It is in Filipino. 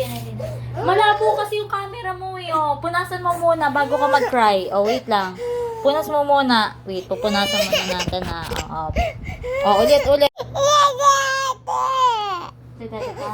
Annalyn. Malabo kasi yung camera mo eh. Oh, punasan mo muna bago ka mag-cry. Oh, wait lang. Punas mo muna. Wait, pupunasan muna natin na. Oh, ulit. Dito ka.